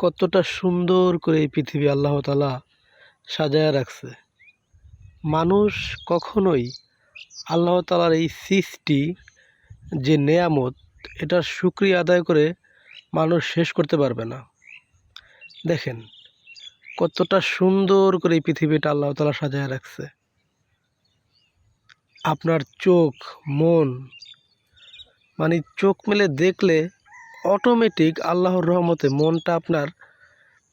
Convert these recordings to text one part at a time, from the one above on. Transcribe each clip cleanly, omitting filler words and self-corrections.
কতটা সুন্দর করে এই পৃথিবী আল্লাহ তাআলা সাজায়া রাখছে। মানুষ কখনোই আল্লাহ তাআলার এই সৃষ্টি যে নেয়ামত, এটার শুকরিয়া আদায় করে মানুষ শেষ করতে পারবে না। দেখেন কতটা সুন্দর করে এই পৃথিবীটা আল্লাহ তাআলা সাজায়া রাখছে। আপনার চোখ, মন, মানে চোখ মেলে দেখলে অটোমেটিক আল্লাহর রহমতে মনটা আপনার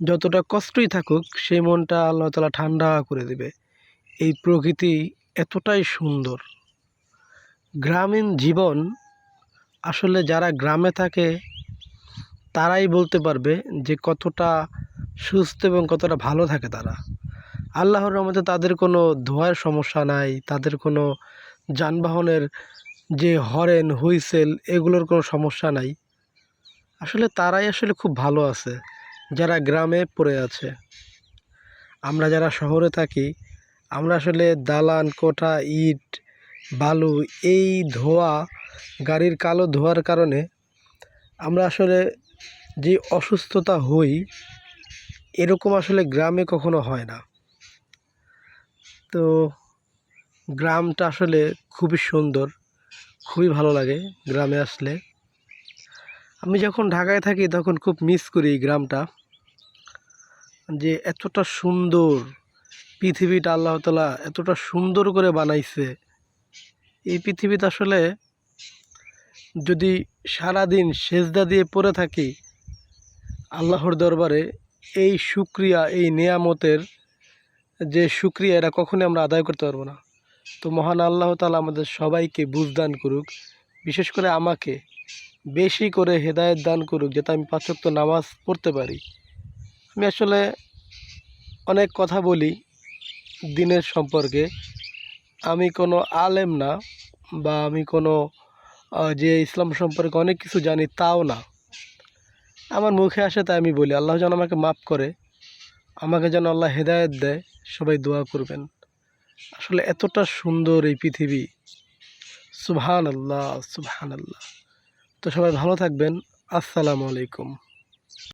যতটা কষ্টই থাকুক, সেই মনটা আল্লাহ তাআলা ঠান্ডা করে দেবে। এই প্রকৃতি এতটাই সুন্দর। গ্রামীণ জীবন আসলে যারা গ্রামে থাকে তারাই বলতে পারবে যে কতটা সুস্থ এবং কতটা ভালো থাকে তারা। আল্লাহর রহমতে তাদের কোনো ধোঁয়ার সমস্যা নাই, তাদের কোনো যানবাহনের যে হরেন, হুইসেল এগুলোর কোনো সমস্যা নাই। আসলে তারাই খুব ভালো আছে যারা গ্রামে পড়ে আছে। আমরা যারা শহরে থাকি, আমরা দালান কোঠা, ইট, বালু, এই ধোঁয়া, গাড়ির কালো ধোঁয়ার কারণে আমরা যে অসুস্থতা হই, এরকম গ্রামে কখনো হয় না। তো গ্রামটা খুবই সুন্দর, খুবই ভালো লাগে গ্রামে আসলে। আমি যখন ঢাকায় থাকি তখন খুব মিস করি এই গ্রামটা, যে এতটা সুন্দর পৃথিবীটা আল্লাহ তাআলা এতটা সুন্দর করে বানাইছে। এই পৃথিবীতে যদি সারাদিন সেজদা দিয়ে পড়ে থাকি আল্লাহর দরবারে, এই শুকরিয়া, এই নেয়ামতের যে শুকরিয়া, এটা কখনোই আমরা আদায় করতে পারবো না। তো মহান আল্লাহ তাআলা আমাদের সবাইকে বুঝ দান করুক, বিশেষ করে আমাকে বেশি করে হেদায়েত দান করুক, যাতে আমি ৫ ওয়াক্ত নামাজ পড়তে পারি। আমি অনেক কথা বলি দিনের সম্পর্কে। আমি কোনো আলেম না, বা আমি কোনো যে ইসলাম সম্পর্কে অনেক কিছু জানি তাও না। আমার মুখে আসে তাই আমি বলি। আল্লাহ যেন আমাকে মাফ করে, আমাকে যেন আল্লাহ হেদায়েত দেয়। সবাই দোয়া করবেন। এতটা সুন্দর এই পৃথিবী, সুবহানাল্লাহ, সুবহানাল্লাহ। তো সবাই ভালো থাকবেন। আসসালামু আলাইকুম।